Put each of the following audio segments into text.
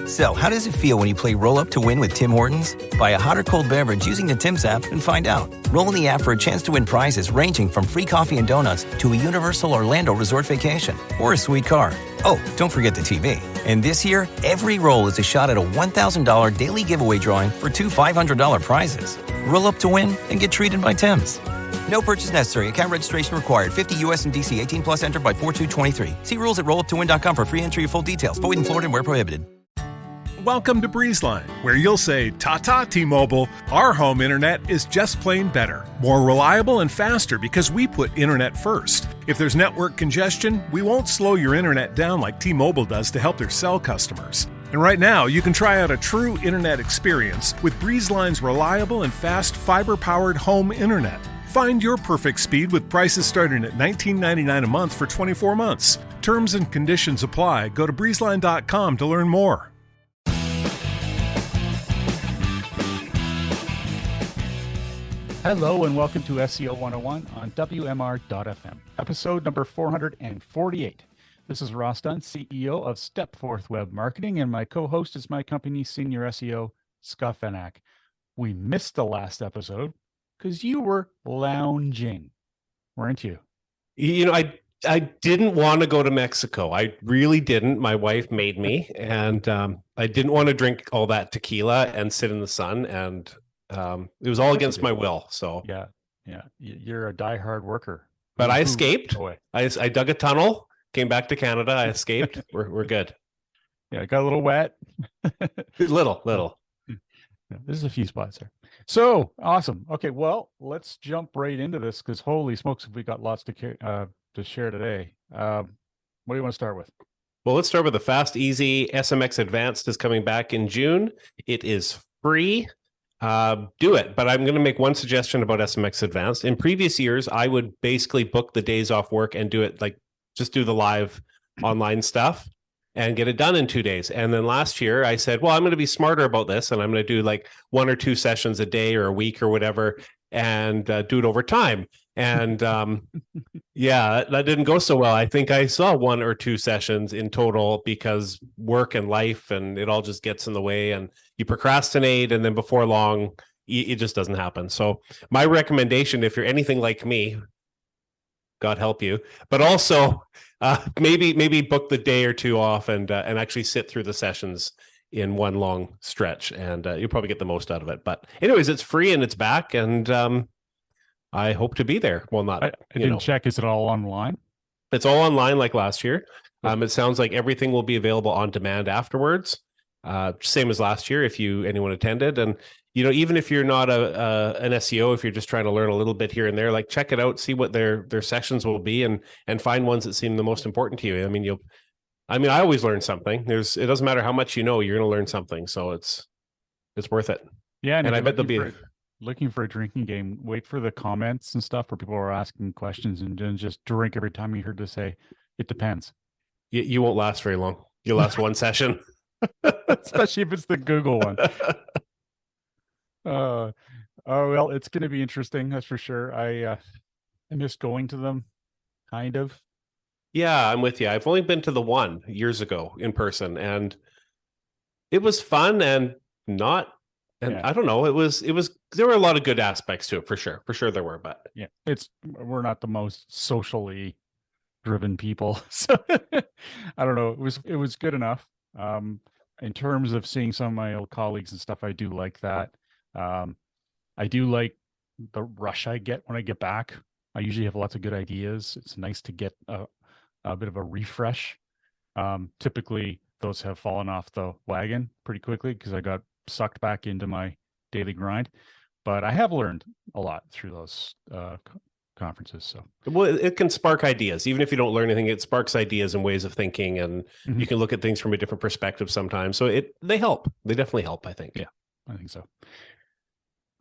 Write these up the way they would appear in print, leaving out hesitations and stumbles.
So, how does it feel when you play Roll Up to Win with Tim Hortons? Buy a hot or cold beverage using the Tim's app and find out. Roll in the app for a chance to win prizes ranging from free coffee and donuts to a Universal Orlando resort vacation or a sweet car. Oh, don't forget the TV. And this year, every roll is a shot at a $1,000 daily giveaway drawing for two $500 prizes. Roll up to win and get treated by Tim's. No purchase necessary. Account registration required. 50 U.S. and D.C. 18 plus entered by 4/2/23. See rules at rolluptowin.com for free entry or full details. Void in Florida and where prohibited. Welcome to BreezeLine, where you'll say, "Ta-ta, T-Mobile, our home internet is just plain better. More reliable and faster because we put internet first. If there's network congestion, we won't slow your internet down like T-Mobile does to help their cell customers." And right now, you can try out a true internet experience with BreezeLine's reliable and fast fiber-powered home internet. Find your perfect speed with prices starting at $19.99 a month for 24 months. Terms and conditions apply. Go to breezeline.com to learn more. Hello and welcome to SEO 101 on WMR.FM, episode number 448. This is Ross Dunn, CEO of Stepforth Web Marketing, and my co-host is my company's senior SEO, Scott Fenak. We missed the last episode because you were lounging, weren't you? You know, I didn't want to go to Mexico. I really didn't. My wife made me, and I didn't want to drink all that tequila and sit in the sun, and it was all against my will. So yeah, you're a diehard worker. But I escaped. I dug a tunnel, came back to Canada. I escaped. We're good. Yeah, it got a little wet. little. Yeah, there's a few spots there. So awesome. Okay, well, let's jump right into this because holy smokes, we got lots to share today. What do you want to start with? Well, let's start with the fast, easy. SMX Advanced is coming back in June. It is free. Do it. But I'm going to make one suggestion about SMX Advanced. In previous years, I would basically book the days off work and do it just do the live online stuff and get it done in 2 days. And then last year I said, well, I'm going to be smarter about this. And I'm going to do 1 or 2 sessions a day or a week or whatever, and do it over time. And yeah, that didn't go so well. I think I saw 1 or 2 sessions in total because work and life and it all just gets in the way and you procrastinate. And then before long, it just doesn't happen. So my recommendation, if you're anything like me, God help you, but also maybe book the day or 2 off and actually sit through the sessions in one long stretch, and you'll probably get the most out of it. But anyways, it's free and it's back, and I hope to be there. Well, not. I didn't check. Is it all online? It's all online like last year. It sounds like everything will be available on demand afterwards. Same as last year if anyone attended. And even if you're not an SEO, if you're just trying to learn a little bit here and there, check it out, see what their sessions will be, and find ones that seem the most important to you. I always learn something. It doesn't matter how much you know, you're going to learn something. So it's worth it. Yeah, and I bet there'll be looking for a drinking game. Wait for the comments and stuff where people are asking questions, and then just drink every time you heard to say it depends. You won't last very long. You'll last one session, especially if it's the Google one. Oh well, it's going to be interesting, that's for sure. I miss going to them, kind of. Yeah, I'm with you. I've only been to the one years ago in person, and it was fun and not. And yeah. I don't know. It was. There were a lot of good aspects to it, for sure. For sure, there were. But yeah, we're not the most socially driven people, so I don't know. It was good enough. In terms of seeing some of my old colleagues and stuff, I do like that. I do like the rush I get when I get back. I usually have lots of good ideas. It's nice to get a bit of a refresh. Typically, those have fallen off the wagon pretty quickly because I got sucked back into my daily grind. But I have learned a lot through those conferences. So, well, it can spark ideas. Even if you don't learn anything, it sparks ideas and ways of thinking, and you can look at things from a different perspective sometimes. So they help. They definitely help, I think. Yeah, I think so.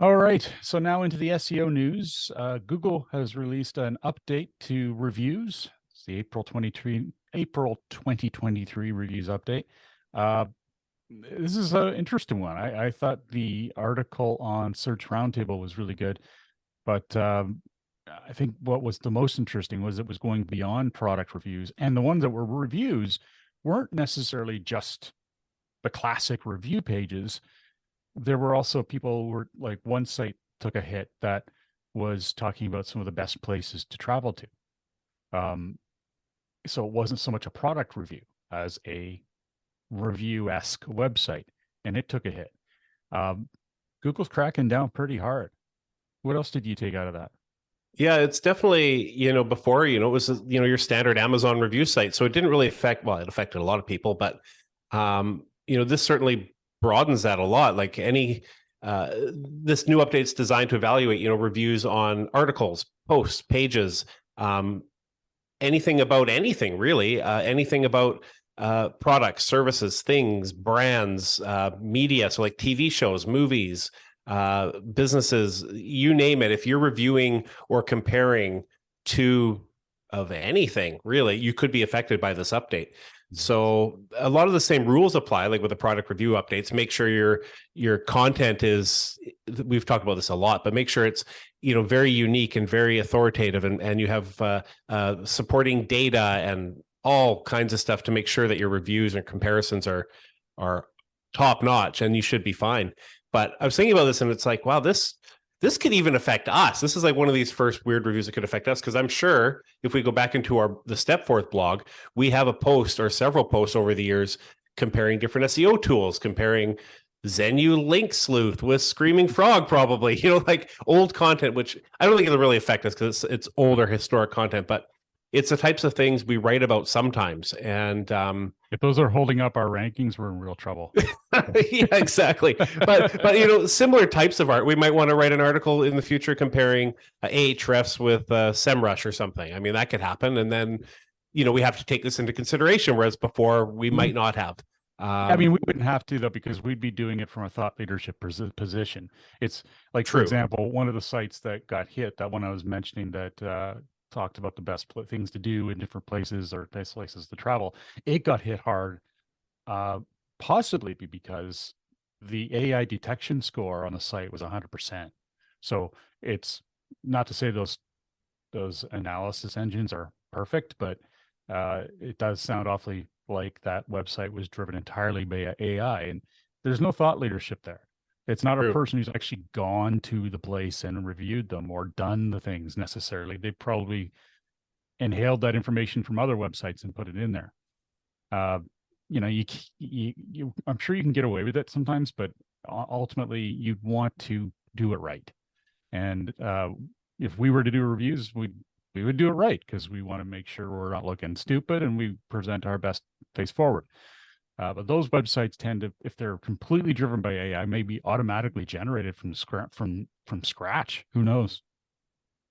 All right. So now into the SEO news. Google has released an update to reviews. It's the April 2023 reviews update. This is an interesting one. I thought the article on Search Roundtable was really good, but I think what was the most interesting was it was going beyond product reviews, and the ones that were reviews weren't necessarily just the classic review pages, there were also people who were like, one site took a hit that was talking about some of the best places to travel to. So it wasn't so much a product review as a review-esque website, and it took a hit. Google's cracking down pretty hard. What else did you take out of that? Yeah, it's definitely, before, it was, your standard Amazon review site. So it didn't really affect, well, it affected a lot of people, but, this certainly broadens that a lot. Like this new update's designed to evaluate, reviews on articles, posts, pages, anything about anything, really, anything about products, services, things, brands, media. So like TV shows, movies, businesses, you name it. If you're reviewing or comparing to of anything, really, you could be affected by this update. So a lot of the same rules apply, like with the product review updates. Make sure your content is, we've talked about this a lot, but make sure it's, very unique and very authoritative, and you have supporting data and all kinds of stuff to make sure that your reviews and comparisons are top notch, and you should be fine. But I was thinking about this, and it's like, wow, this could even affect us. This is like one of these first weird reviews that could affect us, because I'm sure if we go back into the Stepforth blog, we have a post or several posts over the years comparing different SEO tools, comparing Zenu Link Sleuth with Screaming Frog, probably, like old content, which I don't think it'll really affect us because it's older historic content, but it's the types of things we write about sometimes. And if those are holding up our rankings, we're in real trouble. Yeah, exactly. But similar types of art, we might want to write an article in the future comparing Ahrefs with SEMrush or something. I mean, that could happen. And then, we have to take this into consideration, whereas before we might not have. I mean, we wouldn't have to, though, because we'd be doing it from a thought leadership position. It's like, True. For example, one of the sites that got hit, that one I was mentioning that talked about the best things to do in different places or best places to travel, it got hit hard, possibly because the AI detection score on the site was 100%. So it's not to say those analysis engines are perfect, but it does sound awfully like that website was driven entirely by AI, and there's no thought leadership there. It's not True. a person who's actually gone to the place and reviewed them or done the things necessarily. They probably inhaled that information from other websites and put it in there. You I'm sure you can get away with it sometimes, but ultimately you'd want to do it right. And if we were to do reviews, we would do it right, because we want to make sure we're not looking stupid and we present our best face forward. But those websites tend to, if they're completely driven by AI, maybe automatically generated from scratch. Who knows?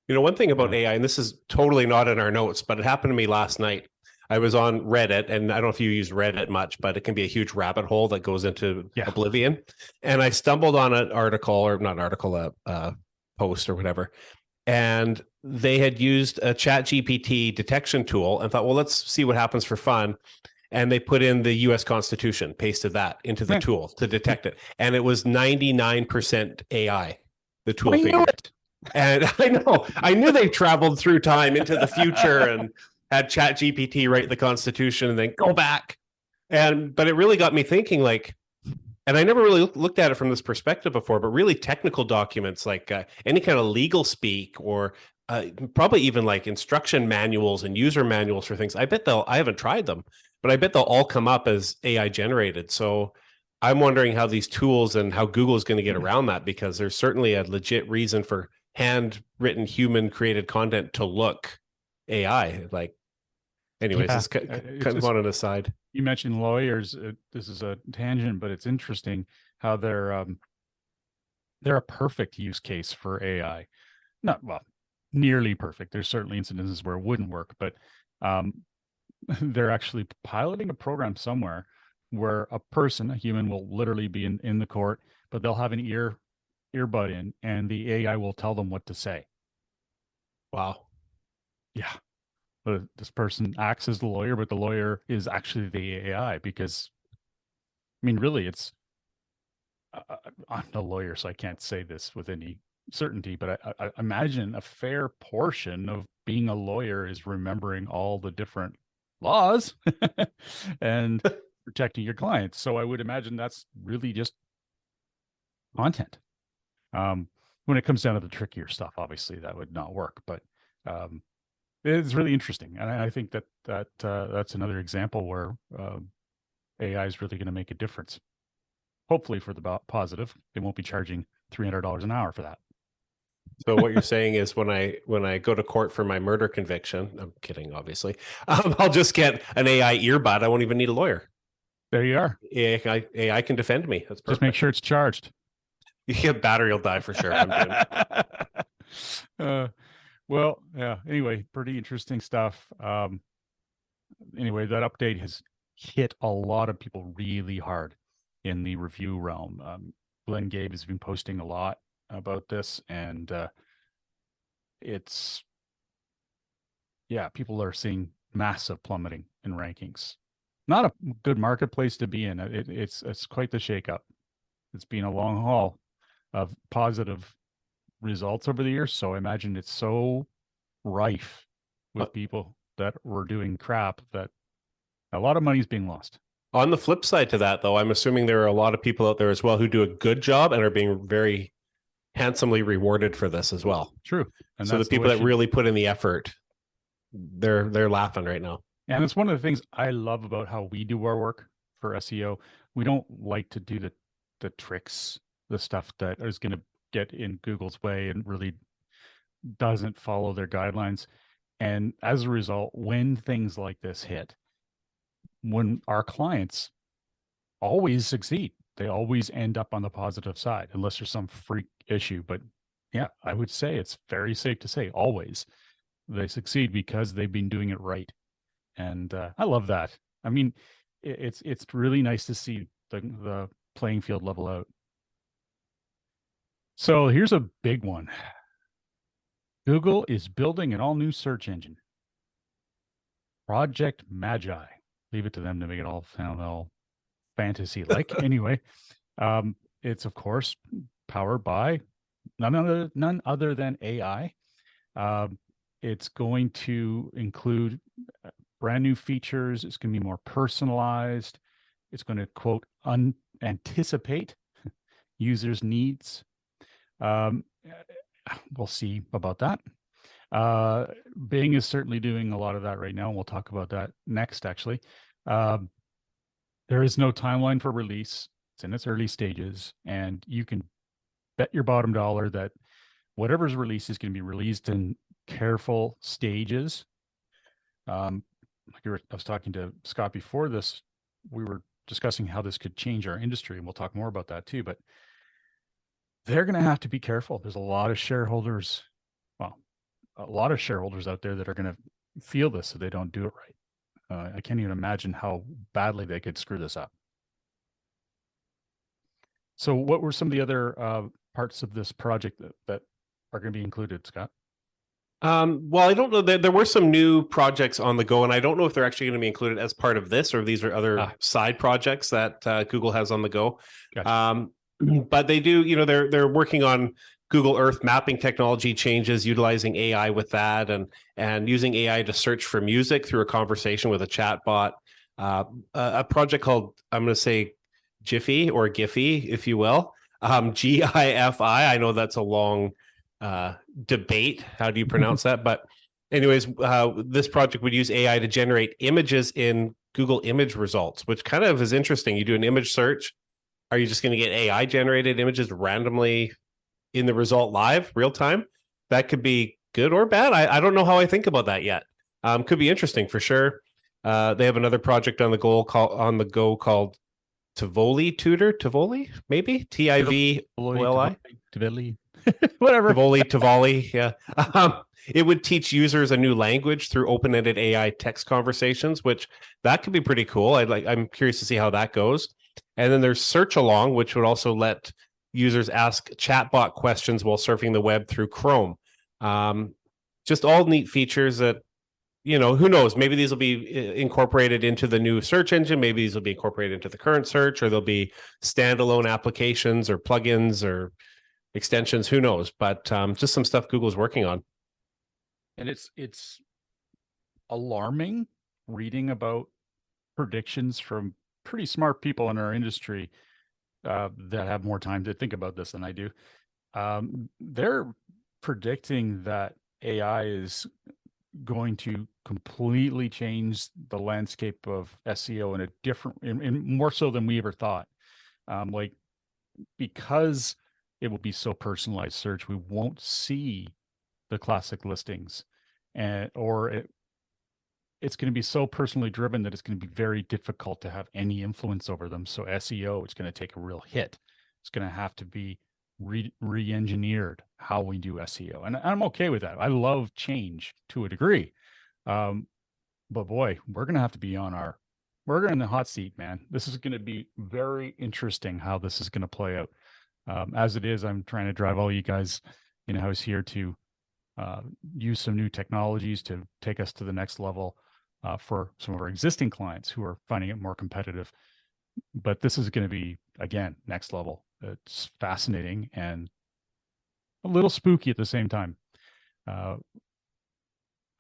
One thing about AI, and this is totally not in our notes, but it happened to me last night. I was on Reddit, and I don't know if you use Reddit much, but it can be a huge rabbit hole that goes into oblivion. And I stumbled on an article, or not article, a post or whatever, and they had used a ChatGPT detection tool and thought, well, let's see what happens for fun. And they put in the US Constitution, pasted that into the tool to detect it. And it was 99% AI, the tool figured. And I knew they traveled through time into the future and had ChatGPT write the Constitution and then go back. But it really got me thinking, like, and I never really looked at it from this perspective before, but really technical documents, like any kind of legal speak, or probably even like instruction manuals and user manuals for things. I haven't tried them, but I bet they'll all come up as AI generated. So I'm wondering how these tools and how Google is going to get around that, because there's certainly a legit reason for handwritten human created content to look AI. Like, anyways, it's kind of on an aside. You mentioned lawyers. This is a tangent, but it's interesting how they're a perfect use case for AI. Not, well, nearly perfect. There's certainly incidences where it wouldn't work, but they're actually piloting a program somewhere where a human will literally be in the court, but they'll have an earbud in, and the AI will tell them what to say. Wow. Yeah. This person acts as the lawyer, but the lawyer is actually the AI, because, I mean, really, it's, I'm no lawyer, so I can't say this with any certainty, but I imagine a fair portion of being a lawyer is remembering all the different laws and protecting your clients. So I would imagine that's really just content. When it comes down to the trickier stuff, obviously that would not work, but it's really interesting. And I think that's another example where AI is really going to make a difference. Hopefully for the positive. They won't be charging $300 an hour for that. So what you're saying is when I go to court for my murder conviction, I'm kidding, obviously, I'll just get an AI earbud. I won't even need a lawyer. There you are. AI can defend me. That's perfect. Just make sure it's charged. Yeah, battery will die for sure. Well, yeah. Anyway, pretty interesting stuff. Anyway, that update has hit a lot of people really hard in the review realm. Glenn Gabe has been posting a lot about this, and people are seeing massive plummeting in rankings. Not a good marketplace to be in. It's quite the shakeup. It's been a long haul of positive results over the years, so I imagine it's so rife with people that were doing crap that a lot of money is being lost. On the flip side to that, though, I'm assuming there are a lot of people out there as well who do a good job and are being very handsomely rewarded for this as well. True. And so the people that really put in the effort, they're laughing right now. And it's one of the things I love about how we do our work for SEO. We don't like to do the tricks, the stuff that is going to get in Google's way and really doesn't follow their guidelines. And as a result, when things like this hit, when our clients always succeed, they always end up on the positive side, unless there's some freak issue. But yeah, I would say it's very safe to say always they succeed because they've been doing it right. And I love that. I mean, it's really nice to see the playing field level out. So here's a big one. Google is building an all-new search engine. Project Magi. Leave it to them to make it all sound all fantasy-like. Anyway, it's, of course, powered by none other than AI. It's going to include brand new features. It's going to be more personalized. It's going to, quote, anticipate users' needs. We'll see about that. Bing is certainly doing a lot of that right now, and we'll talk about that next, actually. There is no timeline for release. It's in its early stages, and you can bet your bottom dollar that whatever's released is going to be released in careful stages. I was talking to Scott before this. We were discussing how this could change our industry, and we'll talk more about that too. But they're going to have to be careful. There's a lot of shareholders, out there that are going to feel this if they don't do it right. I can't even imagine how badly they could screw this up. So what were some of the other parts of this project that are going to be included, Scott? Well, I don't know. There were some new projects on the go, and I don't know if they're actually going to be included as part of this, or these are other side projects that Google has on the go. Gotcha. But they do, they're working on Google Earth mapping technology changes, utilizing AI with that, and using AI to search for music through a conversation with a chatbot. A project called, I'm going to say Jiffy or Giphy, if you will, GIFI. I know that's a long debate. How do you pronounce that? But anyways, this project would use AI to generate images in Google image results, which kind of is interesting. You do an image search. Are you just going to get AI generated images randomly in the result live, real time? That could be good or bad. I don't know how I think about that yet. Could be interesting for sure. They have another project on the go called Tivoli Tutor. Tivoli, maybe Tivoli. Tivoli. Whatever. Tivoli. Yeah. It would teach users a new language through open-ended AI text conversations, which that could be pretty cool. I'm curious to see how that goes. And then there's Search Along, which would also let users ask chatbot questions while surfing the web through Chrome. Just all neat features that, who knows? Maybe these will be incorporated into the new search engine. Maybe these will be incorporated into the current search, or there'll be standalone applications or plugins or extensions. Who knows? But just some stuff Google's working on. And it's alarming reading about predictions from pretty smart people in our industry that have more time to think about this than I do. They're predicting that AI is going to completely change the landscape of SEO in a different, in more so than we ever thought. Like, because it will be so personalized search, we won't see the classic listings, and it's going to be so personally driven that it's going to be very difficult to have any influence over them. So SEO, it's going to take a real hit. It's going to have to be re-engineered how we do SEO, and I'm okay with that. I love change to a degree, but boy, we're going to have to be we're in the hot seat, man. This is going to be very interesting how this is going to play out. As it is, I'm trying to drive all you guys in-house here to use some new technologies to take us to the next level for some of our existing clients who are finding it more competitive. But this is going to be, again, next level. It's fascinating and a little spooky at the same time. I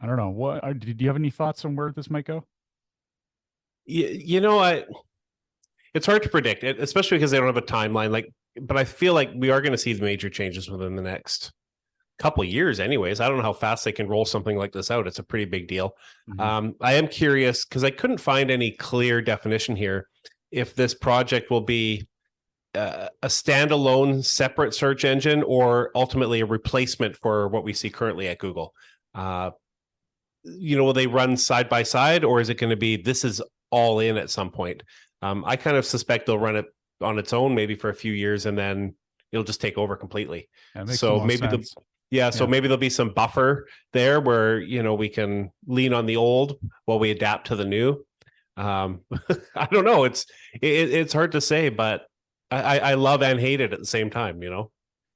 don't know. Did you have any thoughts on where this might go? You know what? It's hard to predict, especially because they don't have a timeline. But I feel like we are going to see the major changes within the next couple of years anyways. I don't know how fast they can roll something like this out. It's a pretty big deal. Mm-hmm. I am curious because I couldn't find any clear definition here if this project will be a standalone separate search engine or ultimately a replacement for what we see currently at Google. Will they run side by side, or is it going to be this is all in at some point? I kind of suspect they'll run it on its own maybe for a few years and then it'll just take over completely. So maybe sense. Maybe there'll be some buffer there where, we can lean on the old while we adapt to the new. I don't know. It's hard to say, but I love and hate it at the same time,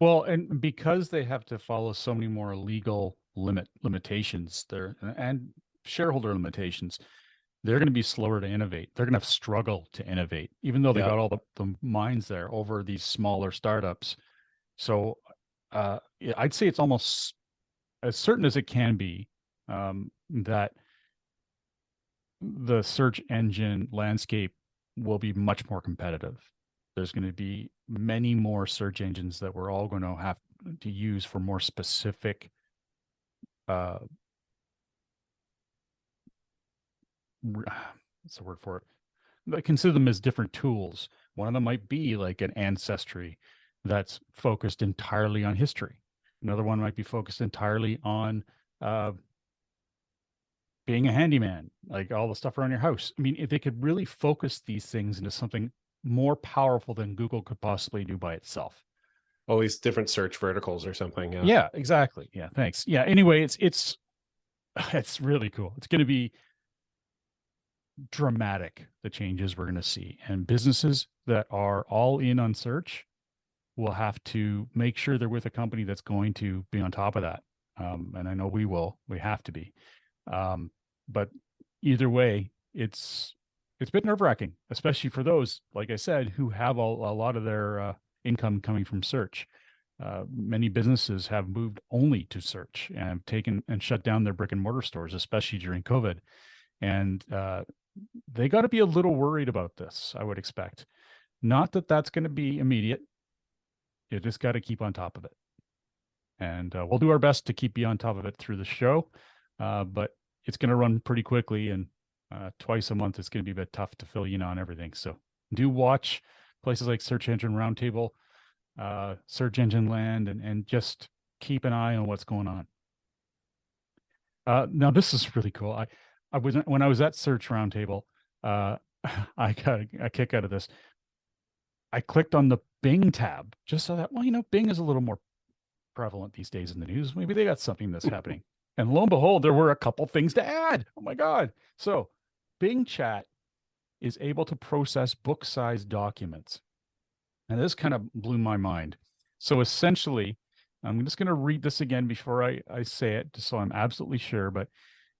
Well, and because they have to follow so many more legal limitations there and shareholder limitations, they're going to be slower to innovate. They're going to struggle to innovate, even though they got all the minds there over these smaller startups. So I'd say it's almost as certain as it can be that the search engine landscape will be much more competitive. There's going to be many more search engines that we're all going to have to use for more specific what's the word for it? I consider them as different tools. One of them might be like an Ancestry that's focused entirely on history. Another one might be focused entirely on being a handyman, like all the stuff around your house. I mean, if they could really focus these things into something more powerful than Google could possibly do by itself. All these different search verticals or something. Yeah, exactly. Yeah, thanks. Yeah. Anyway, it's really cool. It's going to be dramatic, the changes we're going to see, and businesses that are all in on search will have to make sure they're with a company that's going to be on top of that. And I know we have to be. But either way, it's been nerve-wracking, especially for those, like I said, who have a lot of their income coming from search. Many businesses have moved only to search and have taken and shut down their brick and mortar stores, especially during COVID. And they got to be a little worried about this, I would expect. Not that that's going to be immediate. You just got to keep on top of it. And we'll do our best to keep you on top of it through the show. But it's going to run pretty quickly, and twice a month, it's going to be a bit tough to fill you in on everything. So do watch places like Search Engine Roundtable, Search Engine Land, and just keep an eye on what's going on. Now, this is really cool. When I was at Search Roundtable, I got a kick out of this. I clicked on the Bing tab just so that, Bing is a little more prevalent these days in the news. Maybe they got something that's happening. And lo and behold, there were a couple things to add. Oh my God. So Bing Chat is able to process book-sized documents. And this kind of blew my mind. So essentially, I'm just going to read this again before I say it, just so I'm absolutely sure. But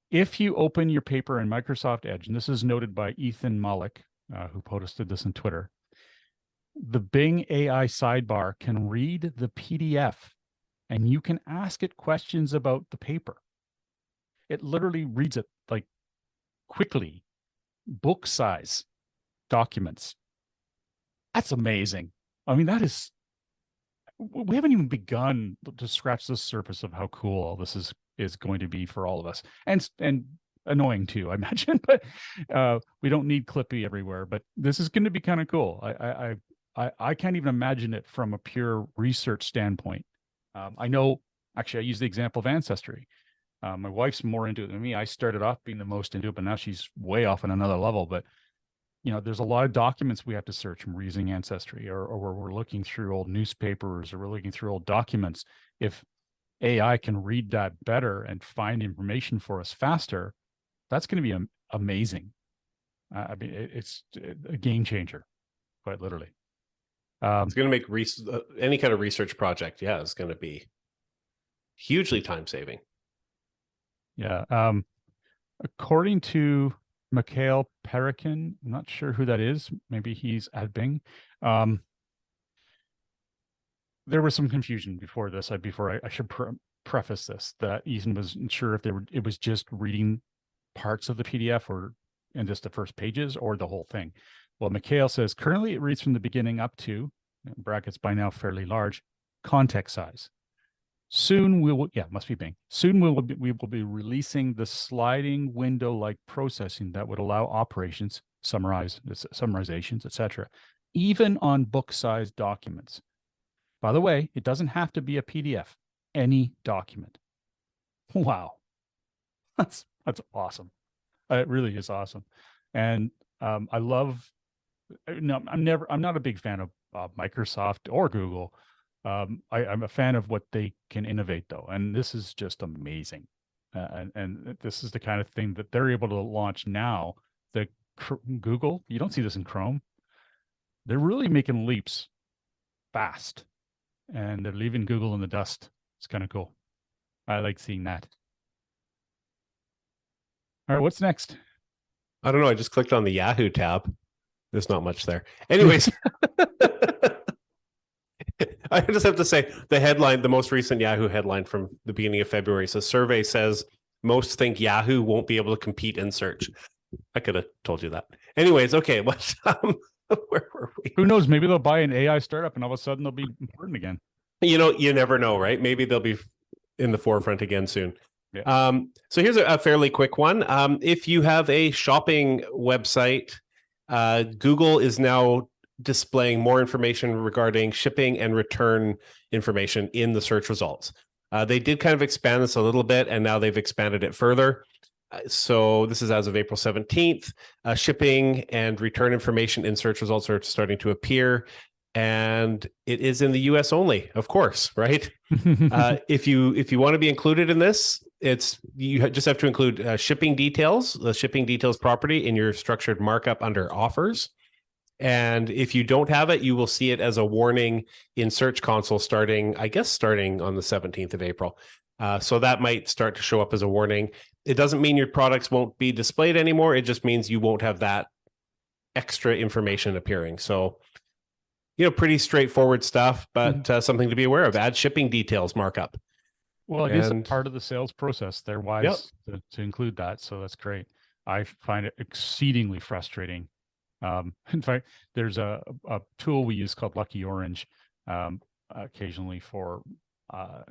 if you open your paper in Microsoft Edge, and this is noted by Ethan Malik, who posted this on Twitter, the Bing AI sidebar can read the PDF and you can ask it questions about the paper. It literally reads it like quickly, book size. documents. That's amazing. I mean, we haven't even begun to scratch the surface of how cool all this is going to be for all of us, and annoying too, I imagine. But we don't need Clippy everywhere. But this is going to be kind of cool. I can't even imagine it from a pure research standpoint. I know, actually, I use the example of Ancestry. My wife's more into it than me. I started off being the most into it, but now she's way off on another level. But there's a lot of documents we have to search when we're using Ancestry, or we're looking through old newspapers, or we're looking through old documents. If AI can read that better and find information for us faster, that's going to be amazing. I mean, it's a game changer, quite literally. It's going to make any kind of research project, it's going to be hugely time saving. Yeah. According to Mikhail Perikin, I'm not sure who that is. Maybe he's at Bing. There was some confusion before this. I should preface this, that Ethan wasn't sure if it was just reading parts of the PDF and just the first pages, or the whole thing. Well, Mikhail says currently it reads from the beginning up to, brackets by now fairly large, context size. Soon must be Bing. Soon we will be releasing the sliding window-like processing that would allow operations, summarizations, etc., even on book-sized documents. By the way, it doesn't have to be a PDF. Any document. Wow, that's awesome. It really is awesome, and I love. No, I'm not a big fan of Microsoft or Google. I'm a fan of what they can innovate, though, and this is just amazing. And this is the kind of thing that they're able to launch now. The Google, you don't see this in Chrome. They're really making leaps fast, and they're leaving Google in the dust. It's kind of cool. I like seeing that. All right, what's next? I don't know. I just clicked on the Yahoo tab. There's not much there. Anyways, I just have to say the most recent Yahoo headline from the beginning of February says, survey says most think Yahoo won't be able to compete in search. I could have told you that. Anyways, okay. Where were we? Who knows? Maybe they'll buy an AI startup and all of a sudden they'll be important again. You never know, right? Maybe they'll be in the forefront again soon. Yeah. So here's a fairly quick one. If you have a shopping website, Google is now displaying more information regarding shipping and return information in the search results. They did kind of expand this a little bit, and now they've expanded it further. So this is as of April 17th. Shipping and return information in search results are starting to appear, and it is in the US only, of course, right? If you want to be included in this, you just have to include shipping details, the shipping details property in your structured markup under offers. And if you don't have it, you will see it as a warning in Search Console starting on the 17th of April. So that might start to show up as a warning. It doesn't mean your products won't be displayed anymore. It just means you won't have that extra information appearing. So, pretty straightforward stuff, but something to be aware of. Add shipping details markup. Well, it is a part of the sales process. They're wise to include that. So that's great. I find it exceedingly frustrating. In fact, there's a tool we use called Lucky Orange occasionally for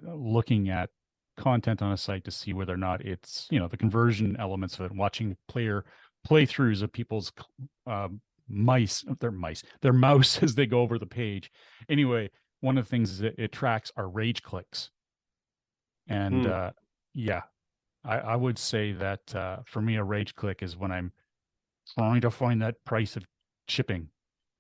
looking at content on a site to see whether or not it's, the conversion elements of it, watching playthroughs of people's their mouse as they go over the page. Anyway, one of the things is it tracks our rage clicks. And I would say that for me, a rage click is when I'm trying to find that price of shipping.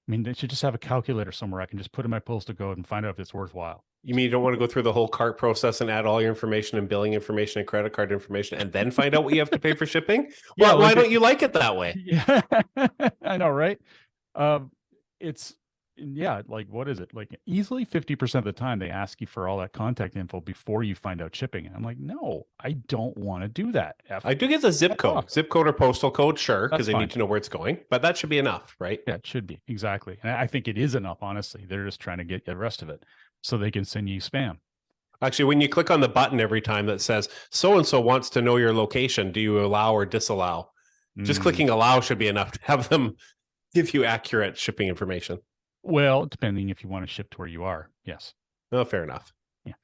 I mean, they should just have a calculator somewhere I can just put in my postal code and find out if it's worthwhile. You mean you don't want to go through the whole cart process and add all your information and billing information and credit card information and then find out what you have to pay for shipping? Well, why don't you like it that way? Yeah, I know, right? What is it? Like easily 50% of the time they ask you for all that contact info before you find out shipping. And I'm like, no, I don't want to do that. I do get the zip code or postal code, sure, because they need to know where it's going, but that should be enough, right? Yeah, it should be. Exactly. And I think it is enough, honestly. They're just trying to get the rest of it so they can send you spam. Actually, when you click on the button every time that says, so-and-so wants to know your location, do you allow or disallow? Just clicking allow should be enough to have them Give you accurate shipping information. Well, depending if you want to ship to where you are. Yes. Oh, fair enough. Yeah.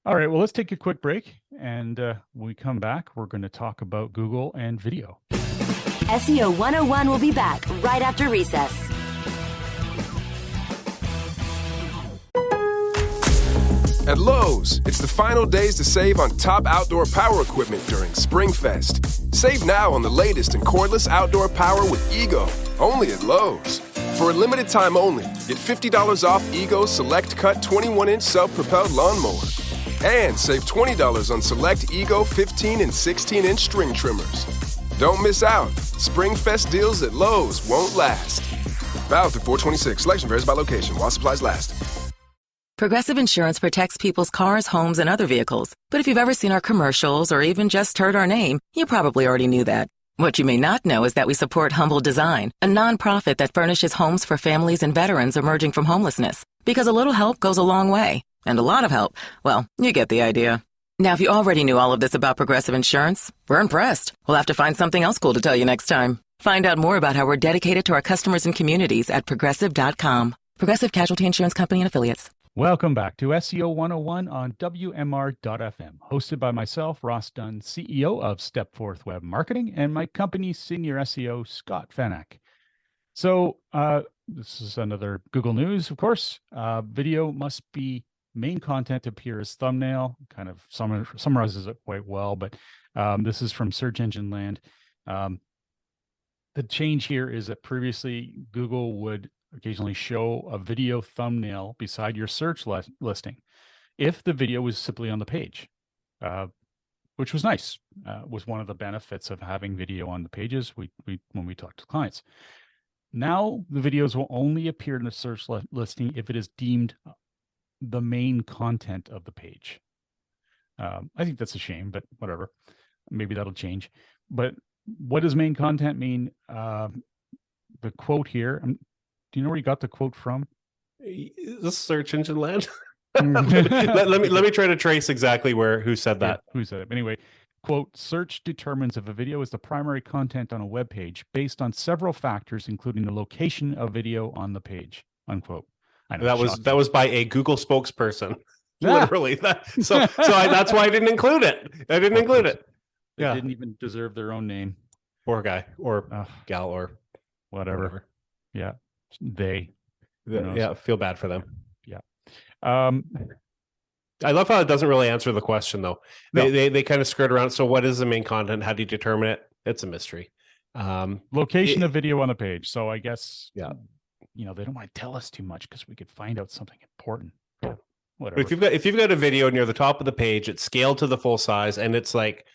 All right. Well, let's take a quick break. And when we come back, we're going to talk about Google and video. SEO 101 will be back right after recess. At Lowe's, it's the final days to save on top outdoor power equipment during SpringFest. Save now on the latest in cordless outdoor power with Ego, only at Lowe's. For a limited time only, get $50 off Ego's Select Cut 21-inch self-propelled lawnmower. And save $20 on select Ego 15 and 16-inch string trimmers. Don't miss out. SpringFest deals at Lowe's won't last. Valid through 4/26. Selection varies by location while supplies last. Progressive Insurance protects people's cars, homes, and other vehicles. But if you've ever seen our commercials or even just heard our name, you probably already knew that. What you may not know is that we support Humble Design, a nonprofit that furnishes homes for families and veterans emerging from homelessness. Because a little help goes a long way. And a lot of help, well, you get the idea. Now, if you already knew all of this about Progressive Insurance, we're impressed. We'll have to find something else cool to tell you next time. Find out more about how we're dedicated to our customers and communities at Progressive.com. Progressive Casualty Insurance Company and Affiliates. Welcome back to SEO 101 on WMR.FM, hosted by myself, Ross Dunn, CEO of Stepforth Web Marketing, and my company's senior SEO, Scott Fanak. So this is another Google News, of course. Video must be main content appear as thumbnail, kind of summarizes it quite well, but this is from Search Engine Land. The change here is that previously Google would occasionally show a video thumbnail beside your search listing if the video was simply on the page, which was nice. Was one of the benefits of having video on the pages when we talk to clients. Now the videos will only appear in the search listing if it is deemed the main content of the page. I think that's a shame, but whatever. Maybe that'll change. But what does main content mean? The quote here, do you know where you got the quote from? This Search Engine Land. let me try to trace exactly who said that. Yeah, who said it? Anyway, quote, search determines if a video is the primary content on a web page based on several factors, including the location of video on the page, unquote. I know, that was by a Google spokesperson. Literally. That's why I didn't include it. I didn't include it. They didn't even deserve their own name. Poor guy or gal or whatever. Yeah. They. Yeah, feel bad for them. Yeah. I love how it doesn't really answer the question though. No. They kind of skirt around. So what is the main content? How do you determine it? It's a mystery. Location of video on the page. So I guess they don't want to tell us too much because we could find out something important. Yeah. Whatever. But if you've got a video near the top of the page, it's scaled to the full size and it's like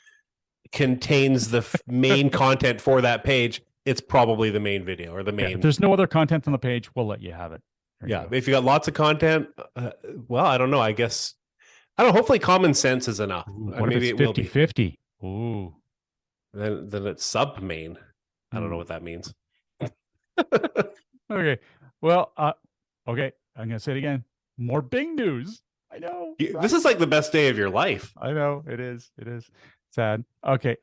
contains the main content for that page, it's probably the main video or the main. If there's no other content on the page, we'll let you have it. If you got lots of content, well, I don't know. I guess hopefully common sense is enough. Maybe it 50-50. Ooh. Then it's sub main. I don't know what that means. Okay. Well, okay. I'm gonna say it again. More Bing news. I know. This is like the best day of your life. I know it is. It is sad. Okay.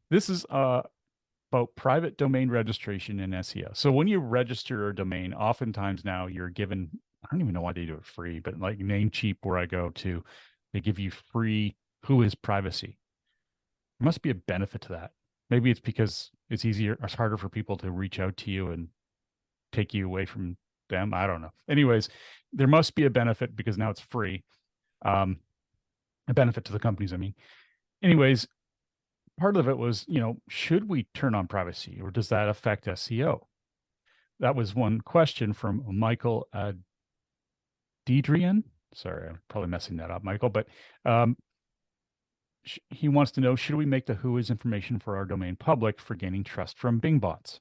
This is about private domain registration in SEO. So when you register a domain, oftentimes now you're given, I don't even know why they do it free, but like Namecheap, where I go to, they give you free whois privacy. There must be a benefit to that. Maybe it's because it's harder for people to reach out to you and take you away from them. I don't know. Anyways, there must be a benefit because now it's free. A benefit to the companies, I mean. Anyways, part of it was, should we turn on privacy or does that affect SEO? That was one question from Michael Dedrian. Sorry, I'm probably messing that up, Michael, but he wants to know, should we make the whois information for our domain public for gaining trust from Bing bots?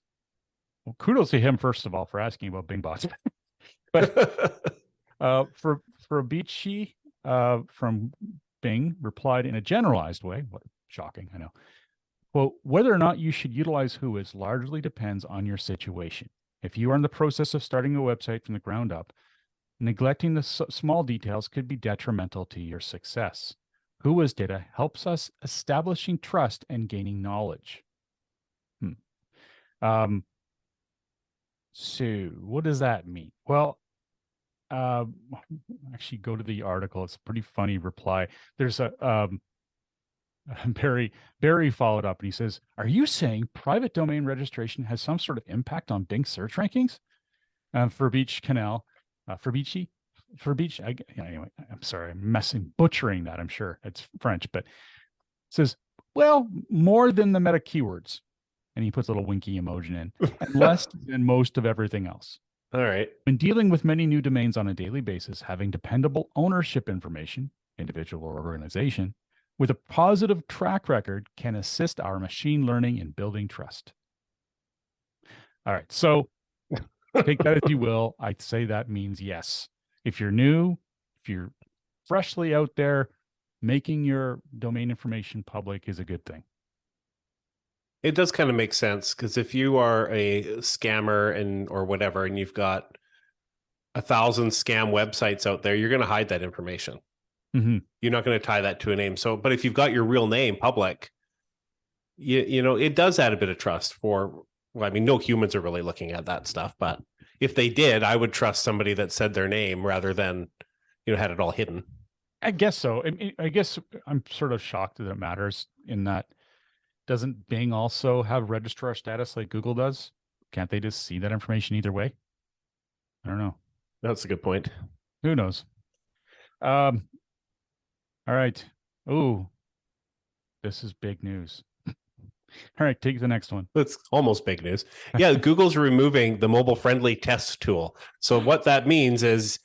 Well, kudos to him, first of all, for asking about Bing bots. But for Beachy from Bing replied in a generalized way, what shocking, I know. Quote, whether or not you should utilize whois largely depends on your situation. If you are in the process of starting a website from the ground up, neglecting the small details could be detrimental to your success. Whois data helps us establishing trust and gaining knowledge. So what does that mean? Well, actually go to the article. It's a pretty funny reply. There's a Barry followed up and he says, "Are you saying private domain registration has some sort of impact on Bing search rankings?" For Beach Canal, for Beachy, for Beach. Anyway, I'm sorry, I'm butchering that. I'm sure it's French, but it says, "Well, more than the meta keywords," and he puts a little winky emoji in, and less than most of everything else. All right. When dealing with many new domains on a daily basis, having dependable ownership information, individual or organization, with a positive track record can assist our machine learning in building trust. All right. So take that as you will. I'd say that means yes. If you're new, if you're freshly out there, making your domain information public is a good thing. It does kind of make sense, because if you are a scammer or whatever, and you've got 1,000 scam websites out there, you're going to hide that information. Mm-hmm. You're not going to tie that to a name. So, but if you've got your real name public, you know, it does add a bit of trust for, well, I mean, no humans are really looking at that stuff, but if they did, I would trust somebody that said their name rather than, had it all hidden. I guess so. I guess I'm sort of shocked that it matters in that. Doesn't Bing also have registrar status like Google does? Can't they just see that information either way? I don't know. That's a good point. Who knows? All right. Ooh, this is big news. All right, take the next one. That's almost big news. Yeah, Google's removing the mobile-friendly test tool. So what that means is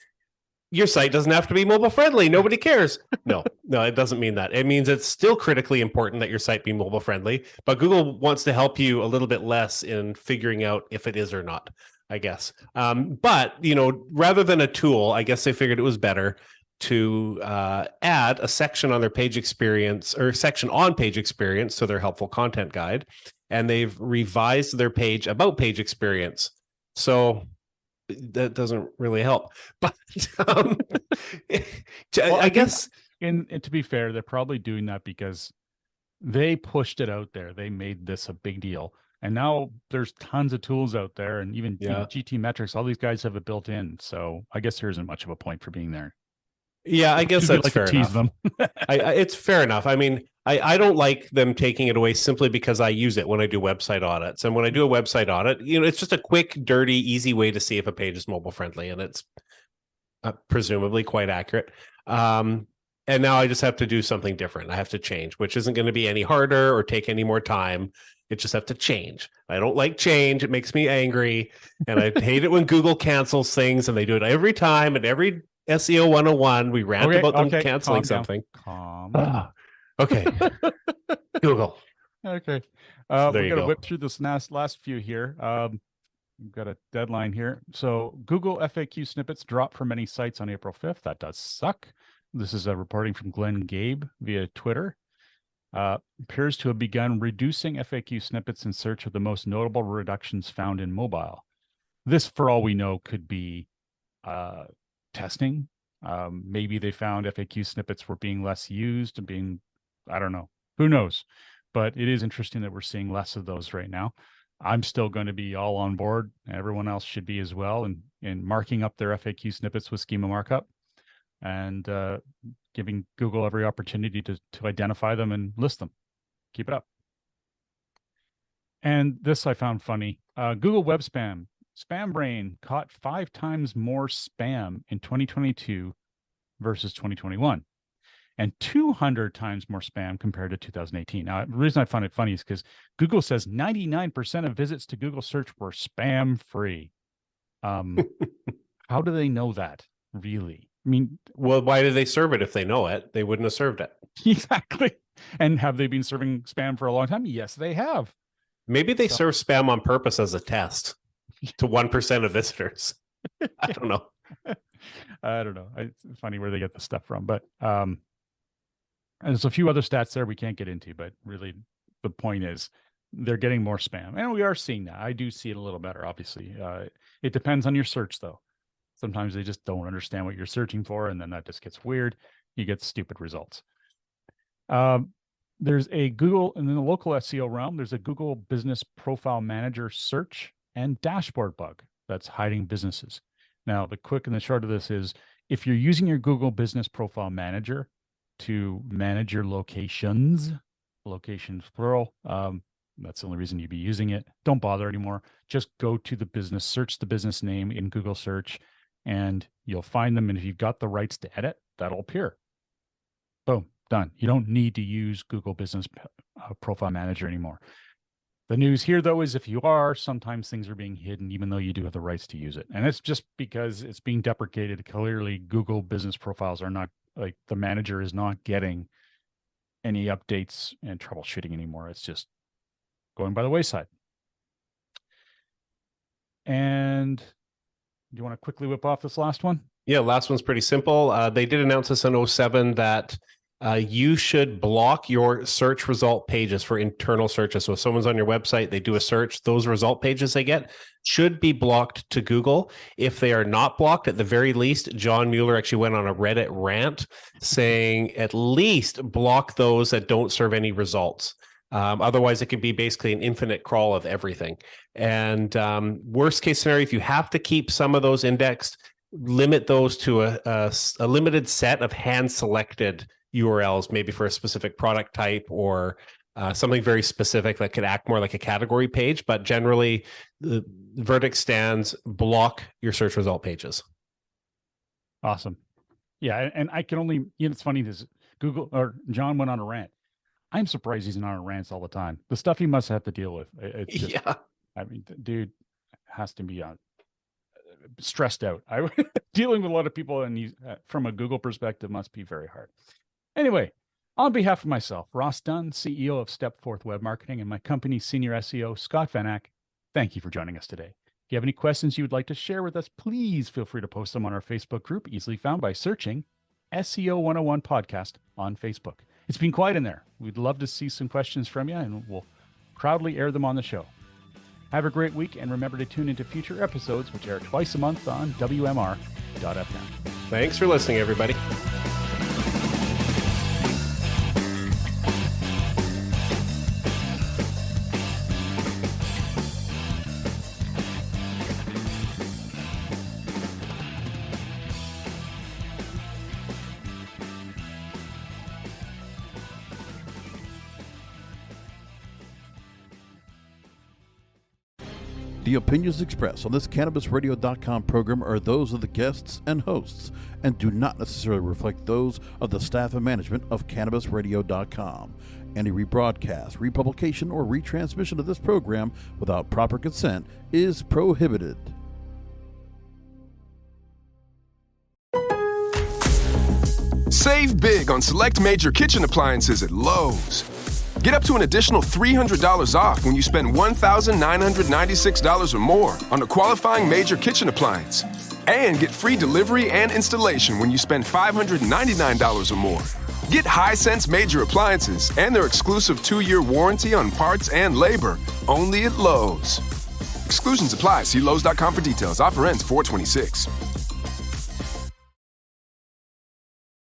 your site doesn't have to be mobile-friendly. Nobody cares. No, it doesn't mean that. It means it's still critically important that your site be mobile-friendly, but Google wants to help you a little bit less in figuring out if it is or not, I guess. But, rather than a tool, I guess they figured it was better to add a section on their page experience, or section on page experience, so their helpful content guide, and they've revised their page about page experience. So that doesn't really help, but I guess. And to be fair, they're probably doing that because they pushed it out there. They made this a big deal, and now there's tons of tools out there, and even GT Metrics. All these guys have it built in, so I guess there isn't much of a point for being there. Yeah, I guess that's fair enough. Them. It's fair enough. I mean, I don't like them taking it away simply because I use it when I do website audits. And when I do a website audit, it's just a quick, dirty, easy way to see if a page is mobile friendly, and it's presumably quite accurate. And now I just have to do something different. I have to change, which isn't going to be any harder or take any more time. It just have to change. I don't like change. It makes me angry. And I hate it when Google cancels things, and they do it every time, and every SEO 101, we rant about them canceling something. Okay. Google. Okay. There we're you going to go. whip through this last few here. We've got a deadline here. So Google FAQ snippets dropped from many sites on April 5th. That does suck. This is a reporting from Glenn Gabe via Twitter. Appears to have begun reducing FAQ snippets in search of the most notable reductions found in mobile. This, for all we know, could be testing. Maybe they found FAQ snippets were being less used and I don't know, who knows, but it is interesting that we're seeing less of those right now. I'm still going to be all on board. Everyone else should be as well. And marking up their FAQ snippets with schema markup and giving Google every opportunity to identify them and list them. Keep it up. And this I found funny. Google Web Spam. Spam Brain caught 5 times more spam in 2022 versus 2021, and 200 times more spam compared to 2018. Now, the reason I find it funny is because Google says 99% of visits to Google search were spam free. How do they know that, really? I mean, well, why did they serve it if they know it? They wouldn't have served it. Exactly. And have they been serving spam for a long time? Yes, they have. Maybe they serve spam on purpose as a test to 1% of visitors. I don't know. I don't know. It's funny where they get the stuff from, but and there's a few other stats there we can't get into, but really the point is they're getting more spam, and we are seeing that. I do see it a little better, obviously. It depends on your search, though. Sometimes they just don't understand what you're searching for, and then that just gets weird. You get stupid results. There's a Google, and in the local SEO realm, there's a Google Business Profile Manager search and dashboard bug. that's hiding businesses. Now, the quick and the short of this is, if you're using your Google Business Profile Manager to manage your locations plural, that's the only reason you'd be using it. Don't bother anymore. Just go to the business, search the business name in Google search, and you'll find them. And if you've got the rights to edit, that'll appear. Boom, done. You don't need to use Google Business Profile Manager anymore. The news here, though, is if you are, sometimes things are being hidden, even though you do have the rights to use it. And it's just because it's being deprecated. Clearly, Google Business Profiles are not, like, the manager is not getting any updates and troubleshooting anymore. It's just going by the wayside. And do you want to quickly whip off this last one? Yeah, last one's pretty simple. They did announce this in 07 that you should block your search result pages for internal searches. So if someone's on your website, they do a search, those result pages they get should be blocked to Google. If they are not blocked, at the very least, John Mueller actually went on a Reddit rant saying at least block those that don't serve any results. Otherwise, it could be basically an infinite crawl of everything. And worst case scenario, if you have to keep some of those indexed, limit those to a limited set of hand-selected URLs, maybe for a specific product type or something very specific that could act more like a category page. But generally, the verdict stands: block your search result pages. Awesome. Yeah, and I can only, it's funny, this Google, or John went on a rant. I'm surprised he's not on rants all the time. The stuff he must have to deal with. It's just, yeah. I mean, dude has to be stressed out. Dealing with a lot of people, and he's, from a Google perspective, must be very hard. Anyway, on behalf of myself, Ross Dunn, CEO of Step Forth Web Marketing, and my company's senior SEO, Scott Van Ack, thank you for joining us today. If you have any questions you would like to share with us, please feel free to post them on our Facebook group, easily found by searching SEO 101 Podcast on Facebook. It's been quiet in there. We'd love to see some questions from you, and we'll proudly air them on the show. Have a great week, and remember to tune into future episodes, which air twice a month on WMR.FM. Thanks for listening, everybody. The opinions expressed on this CannabisRadio.com program are those of the guests and hosts and do not necessarily reflect those of the staff and management of CannabisRadio.com. Any rebroadcast, republication, or retransmission of this program without proper consent is prohibited. Save big on select major kitchen appliances at Lowe's. Get up to an additional $300 off when you spend $1,996 or more on a qualifying major kitchen appliance. And get free delivery and installation when you spend $599 or more. Get Hisense major appliances and their exclusive 2-year warranty on parts and labor only at Lowe's. Exclusions apply. See Lowe's.com for details. Offer ends 4/26.